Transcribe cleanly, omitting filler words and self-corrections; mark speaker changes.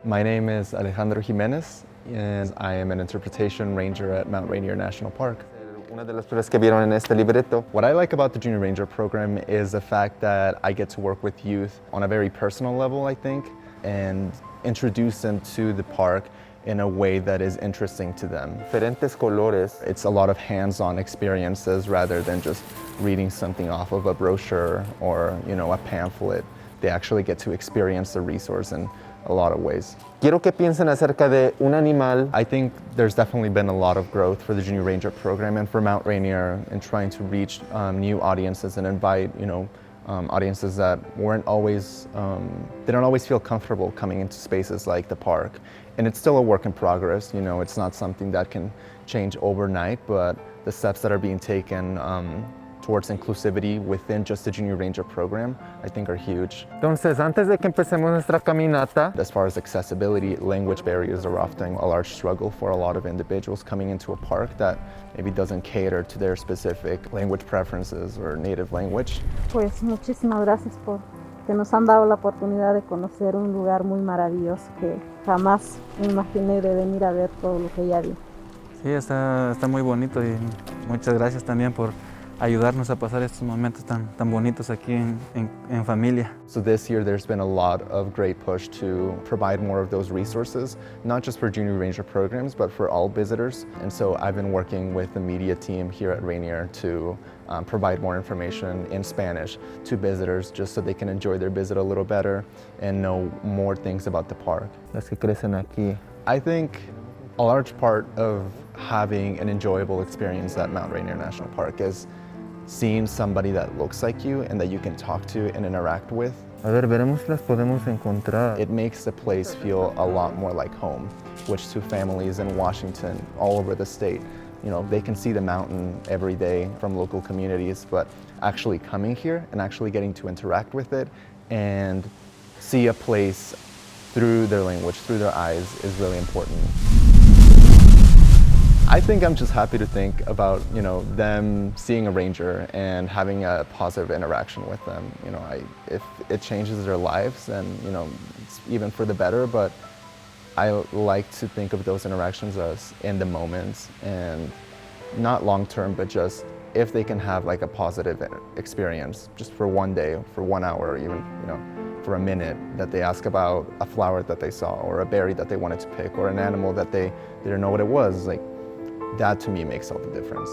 Speaker 1: My name is Alejandro Jimenez, and I am an interpretation ranger at Mount Rainier National Park.
Speaker 2: Una de las cosas que vieron en este libreto.
Speaker 1: What I like about the Junior Ranger program is the fact that I get to work with youth on a very personal level, I think, and introduce them to the park in a way that is interesting to them.
Speaker 2: Diferentes colores.
Speaker 1: It's a lot of hands-on experiences rather than just reading something off of a brochure or, a pamphlet. They actually get to experience the resource in a lot of ways.
Speaker 2: Quiero que piensen acerca de un animal.
Speaker 1: I think there's definitely been a lot of growth for the Junior Ranger program and for Mount Rainier in trying to reach new audiences and invite, audiences that weren't always, they don't always feel comfortable coming into spaces like the park. And it's still a work in progress, it's not something that can change overnight, but the steps that are being taken towards inclusivity within just the Junior Ranger program, I think are huge.
Speaker 2: Entonces, antes de que empecemos nuestra caminata,
Speaker 1: As far as accessibility, language barriers are often a large struggle for a lot of individuals coming into a park that maybe doesn't cater to their specific language preferences or native language.
Speaker 3: Pues muchísimas gracias por que nos han dado la oportunidad de conocer un lugar muy maravilloso que jamás me imaginé de venir a ver todo lo que ya vi.
Speaker 4: Sí, está muy bonito y muchas gracias también por ayudarnos a pasar estos momentos tan bonitos aquí en familia.
Speaker 1: So this year there's been a lot of great push to provide more of those resources, not just for Junior Ranger programs, but for all visitors. And so I've been working with the media team here at Rainier to provide more information in Spanish to visitors just so they can enjoy their visit a little better and know more things about the park.
Speaker 2: las que crecen aquí.
Speaker 1: I think a large part of having an enjoyable experience at Mount Rainier National Park is seeing somebody that looks like you and that you can talk to and interact with.
Speaker 2: A ver, veremos si las podemos encontrar.
Speaker 1: It makes the place feel a lot more like home, which to families in Washington, all over the state, they can see the mountain every day from local communities, but actually coming here and actually getting to interact with it and see a place through their language, through their eyes is really important. I think I'm just happy to think about, them seeing a ranger and having a positive interaction with them. If it changes their lives, then, it's even for the better, but I like to think of those interactions as in the moments and not long term, but just if they can have like a positive experience just for one day, for 1 hour, or even, for a minute, that they ask about a flower that they saw or a berry that they wanted to pick or an animal that they didn't know what it was. Like, that to me makes all the difference.